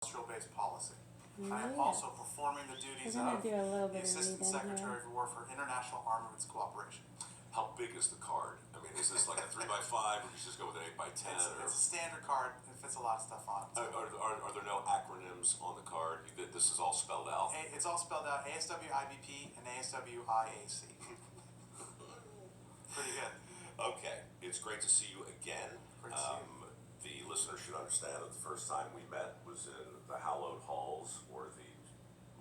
industrial-based policy. I am Yeah. also performing the duties We're gonna of do a little the bit of Assistant reading Secretary here. for War for International Armaments Cooperation. How big is the card? I mean, is this like a 3x5, or do you just go with an 8x10? It's a standard card. It fits a lot of stuff on it. Are there no acronyms on the card? This is all spelled out. It's all spelled out: ASW IBP and ASW IAC. Pretty good. Okay, it's great to see you again. Great to see you. The listeners should understand that the first time we met was in the hallowed halls, or the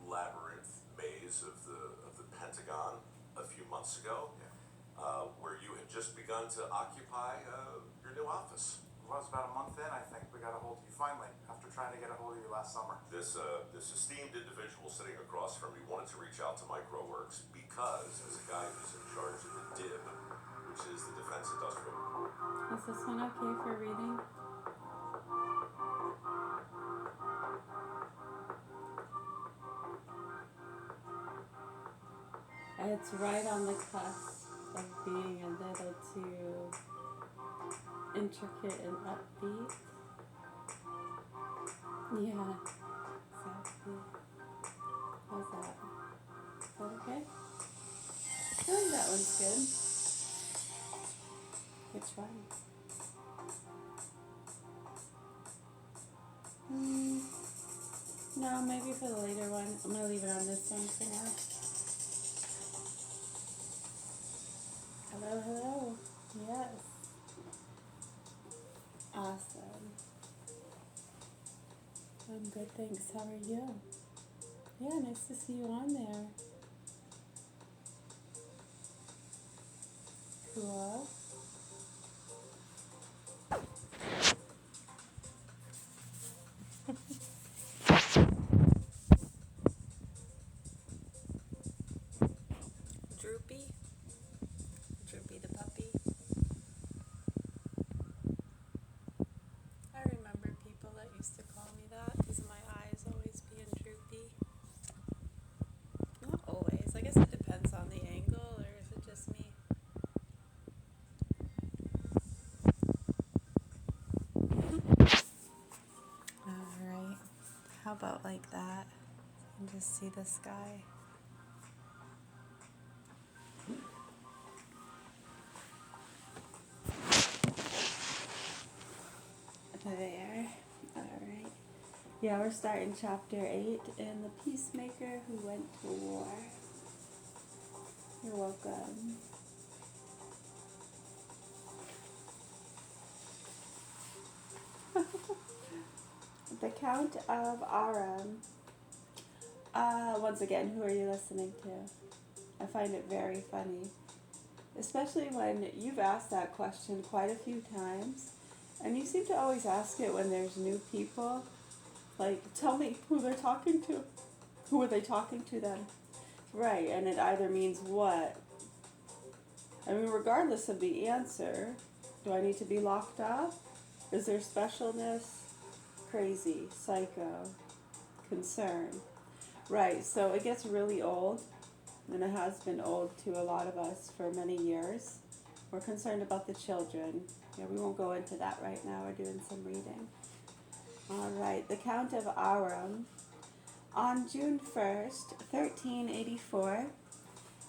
labyrinth maze of the Pentagon a few months ago, where you had just begun to occupy your new office. Well, it was about a month in, I think. We got a hold of you finally, after trying to get a hold of you last summer. This esteemed individual sitting across from me wanted to reach out to MicroWorks because, as a guy who's in charge of the DIB, which is the Defense Industrial. Is this one okay for reading? It's right on the cusp of being a little too intricate and upbeat. Yeah, exactly. How's that? Is that okay? I think that one's good. Which one? No, maybe for the later one. I'm gonna leave it on this one for now. Hello, hello. Yes. Awesome. I'm good, thanks. How are you? Yeah, nice to see you on there. Cool. Droopy? Droopy the puppy? I remember people that used to call me that because of my eyes always being droopy. Not always. I guess it depends on the angle, or is it just me? Alright. How about like that? And just see the sky. There. Alright. Yeah, we're starting chapter 8 in The Peacemaker Who Went to War. You're welcome. The Count of Aram. Once again, who are you listening to? I find it very funny. Especially when you've asked that question quite a few times. And you seem to always ask it when there's new people. Like, tell me who they're talking to. Who are they talking to then? Right, and it either means what? I mean, regardless of the answer, do I need to be locked up? Is there specialness? Crazy, psycho, concern. Right, so it gets really old, and it has been old to a lot of us for many years. We're concerned about the children. Yeah, we won't go into that right now. We're doing some reading. All right, the Count of Aram. On June 1st, 1384,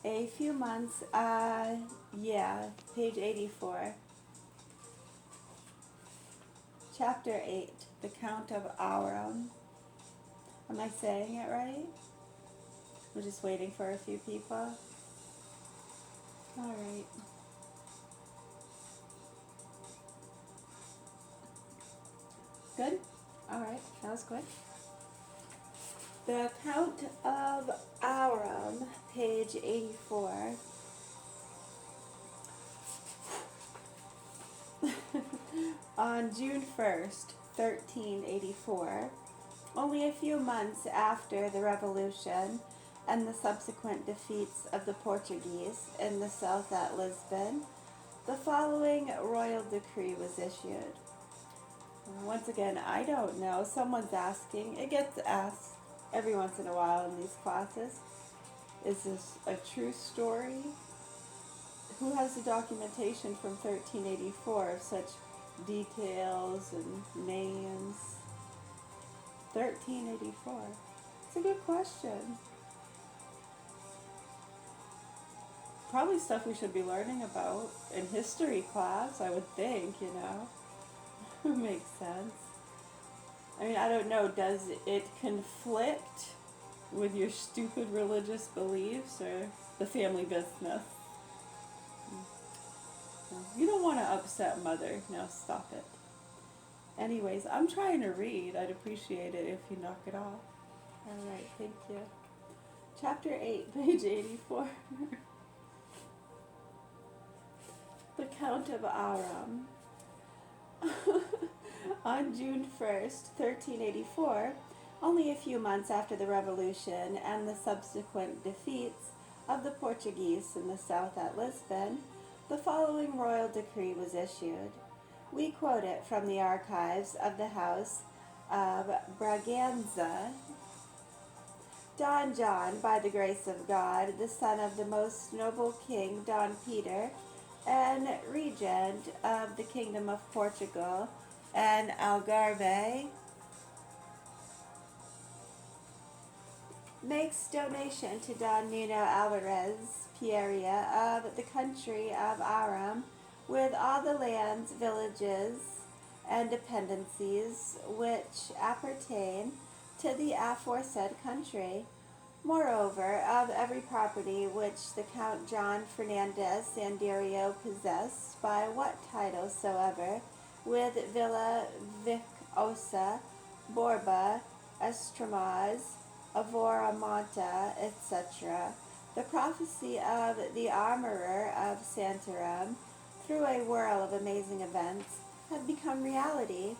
a few months, page 84. Chapter 8, the Count of Aram. Am I saying it right? We're just waiting for a few people. All right. Good? All right, that was quick. The Count of Aram, page 84. On June 1st, 1384, only a few months after the Revolution and the subsequent defeats of the Portuguese in the south at Lisbon, the following royal decree was issued. Once again, I don't know. Someone's asking. It gets asked every once in a while in these classes. Is this a true story? Who has the documentation from 1384 of such details and names? 1384? It's a good question. Probably stuff we should be learning about in history class, I would think, you know. Makes sense. I mean, I don't know, does it conflict with your stupid religious beliefs or the family business? You don't want to upset Mother. Now stop it. Anyways, I'm trying to read. I'd appreciate it if you knock it off. Alright, thank you. Chapter 8, page 84. The Count of Aram. On June 1st, 1384, only a few months after the revolution and the subsequent defeats of the Portuguese in the south at Lisbon, the following royal decree was issued. We quote it from the archives of the House of Braganza. Don John, by the grace of God, the son of the most noble King Don Peter, and regent of the Kingdom of Portugal and Algarve, makes donation to Don Nuno Alvarez Pereira of the country of Aram, with all the lands, villages, and dependencies which appertain to the aforesaid country. Moreover, of every property which the Count John Fernandez Sandario possessed, by what title soever, with Villa Vicosa, Borba, Estremas, Avoramonta, etc., the prophecy of the armorer of Santarem, through a whirl of amazing events, had become reality.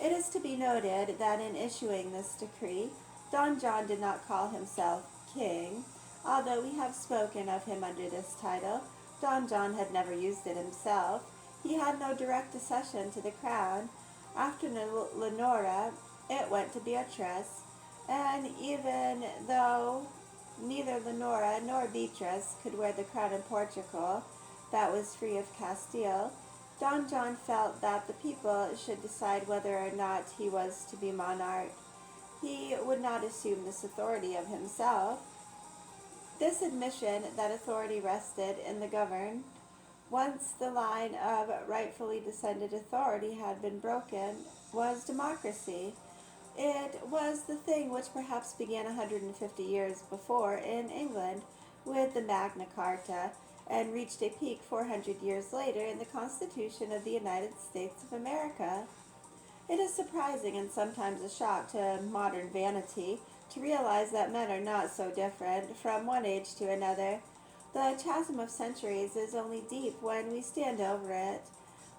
It is to be noted that in issuing this decree, Don John did not call himself king. Although we have spoken of him under this title, Don John had never used it himself. He had no direct accession to the crown. After Leonora, it went to Beatrice, and even though neither Leonora nor Beatrice could wear the crown in Portugal, that was free of Castile, Don John felt that the people should decide whether or not he was to be monarch. He would not assume this authority of himself. This admission that authority rested in the governed, once the line of rightfully descended authority had been broken, was democracy. It was the thing which perhaps began 150 years before in England with the Magna Carta, and reached a peak 400 years later in the Constitution of the United States of America. It is surprising and sometimes a shock to modern vanity to realize that men are not so different from one age to another. The chasm of centuries is only deep when we stand over it.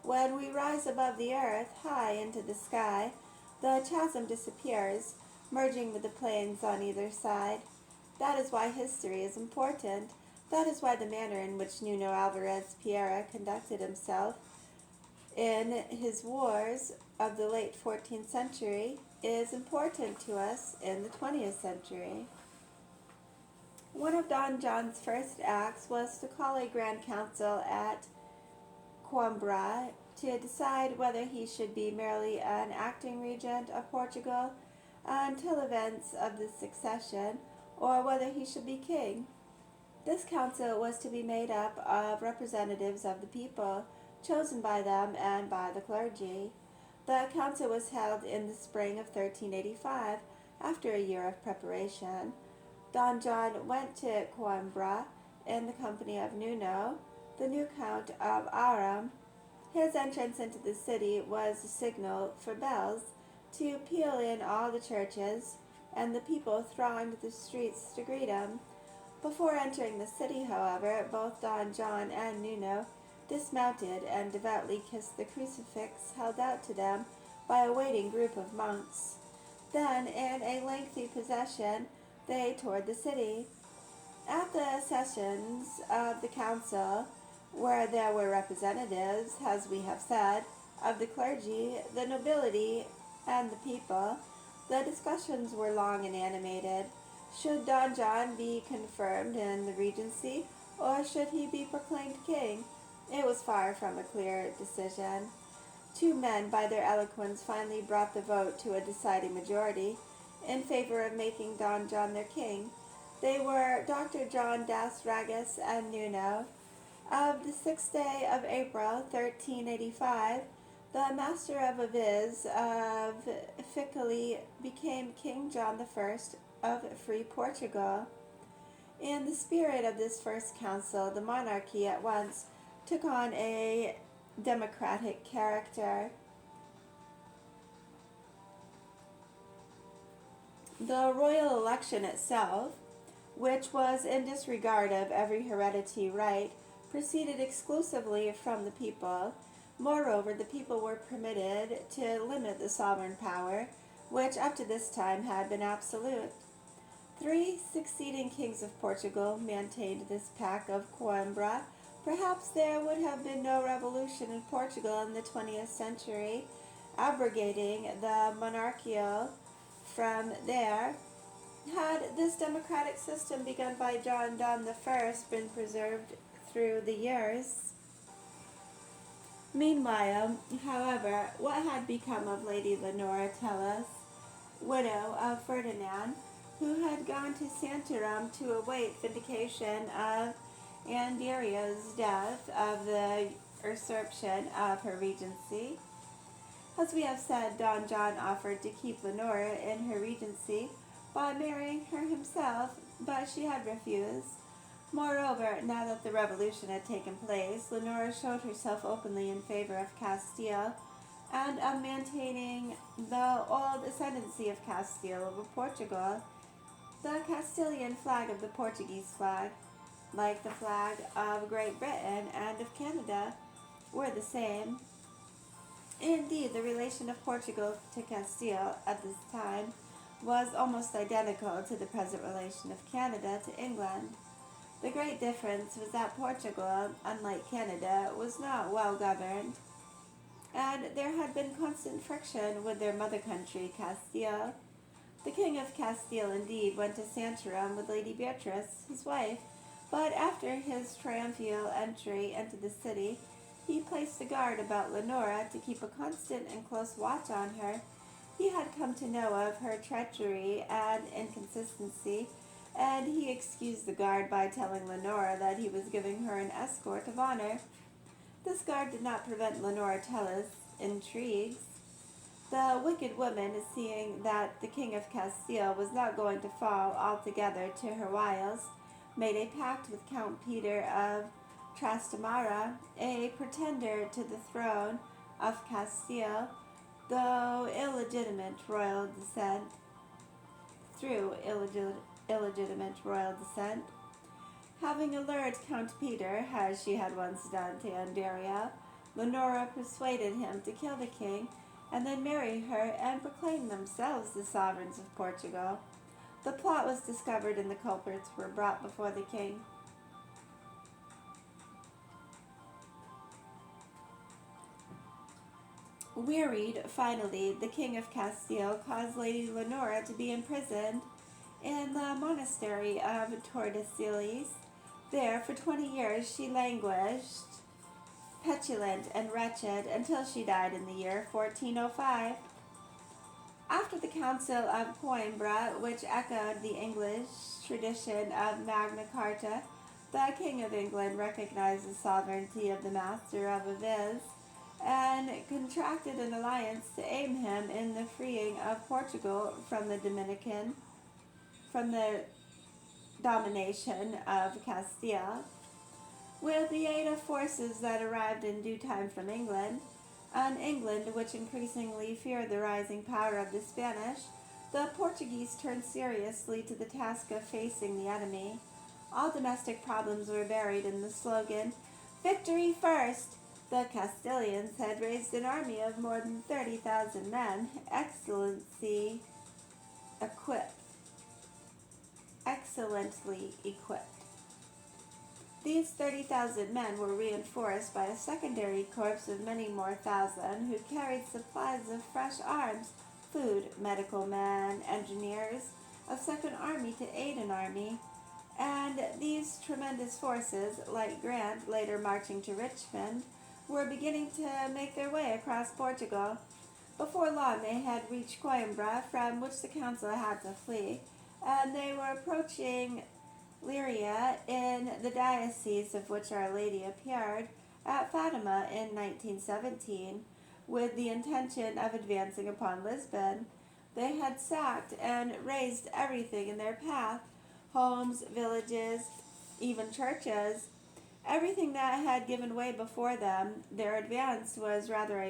When we rise above the earth, high into the sky, the chasm disappears, merging with the plains on either side. That is why history is important. That is why the manner in which Nuno Alvarez Pereira conducted himself in his wars of the late 14th century is important to us in the 20th century. One of Don John's first acts was to call a grand council at Coimbra to decide whether he should be merely an acting regent of Portugal until events of the succession, or whether he should be king. This council was to be made up of representatives of the people, chosen by them and by the clergy. The council was held in the spring of 1385, after a year of preparation. Don John went to Coimbra in the company of Nuno, the new Count of Aram. His entrance into the city was a signal for bells to peal in all the churches, and the people thronged the streets to greet him. Before entering the city, however, both Don John and Nuno dismounted and devoutly kissed the crucifix held out to them by a waiting group of monks. Then, in a lengthy procession, they toured the city. At the sessions of the council, where there were representatives, as we have said, of the clergy, the nobility, and the people, the discussions were long and animated. Should Don John be confirmed in the regency, or should he be proclaimed king? It was far from a clear decision. Two men, by their eloquence, finally brought the vote to a deciding majority in favor of making Don John their king. They were Dr. John das Ragus and Nuno. Of the 6th day of April, 1385, the Master of Aviz of Ficali became King John I of Free Portugal. In the spirit of this first council, the monarchy at once took on a democratic character. The royal election itself, which was in disregard of every hereditary right, proceeded exclusively from the people. Moreover, the people were permitted to limit the sovereign power, which up to this time had been absolute. 3 succeeding kings of Portugal maintained this pact of Coimbra. Perhaps there would have been no revolution in Portugal in the 20th century, abrogating the monarchical from there, had this democratic system begun by John I been preserved through the years. Meanwhile, however, what had become of Lady Leonora Tellus, widow of Ferdinand, who had gone to Santarem to await vindication of Anderia's death of the usurpation of her regency? As we have said, Don John offered to keep Leonora in her regency by marrying her himself, but she had refused. Moreover, now that the revolution had taken place, Leonora showed herself openly in favor of Castile and of maintaining the old ascendancy of Castile over Portugal. The Castilian flag of the Portuguese flag, like the flag of Great Britain and of Canada, were the same. Indeed, the relation of Portugal to Castile at this time was almost identical to the present relation of Canada to England. The great difference was that Portugal, unlike Canada, was not well governed, and there had been constant friction with their mother country, Castile. The King of Castile, indeed, went to Santarem with Lady Beatrice, his wife, but after his triumphal entry into the city, he placed a guard about Leonora to keep a constant and close watch on her. He had come to know of her treachery and inconsistency, and he excused the guard by telling Leonora that he was giving her an escort of honor. This guard did not prevent Leonora Tellus' intrigues. The wicked woman, seeing that the King of Castile was not going to fall altogether to her wiles, made a pact with Count Peter of Trastamara, a pretender to the throne of Castile, though illegitimate royal descent, through illegitimate royal descent. Having allured Count Peter, as she had once done to Andrea, Leonora persuaded him to kill the king and then marry her and proclaim themselves the sovereigns of Portugal. The plot was discovered and the culprits were brought before the king. Wearied, finally, the King of Castile caused Lady Leonora to be imprisoned in the monastery of Tordesillas. There, for 20 years, she languished, petulant and wretched, until she died in the year 1405. After the Council of Coimbra, which echoed the English tradition of Magna Carta, the King of England recognized the sovereignty of the Master of Aviz and contracted an alliance to aid him in the freeing of Portugal from the domination of Castile. With the aid of forces that arrived in due time from England, and England, which increasingly feared the rising power of the Spanish, the Portuguese turned seriously to the task of facing the enemy. All domestic problems were buried in the slogan, "Victory first!" The Castilians had raised an army of more than 30,000 men, excellently equipped. These 30,000 men were reinforced by a secondary corps of many more thousand who carried supplies of fresh arms, food, medical men, engineers, a second army to aid an army. And these tremendous forces, like Grant later marching to Richmond, were beginning to make their way across Portugal. Before long, they had reached Coimbra, from which the council had to flee, and they were approaching Leiria in the diocese of which Our Lady appeared at Fatima in 1917, with the intention of advancing upon Lisbon. They had sacked and razed everything in their path, homes, villages, even churches. Everything that had given way before them. Their advance was rather a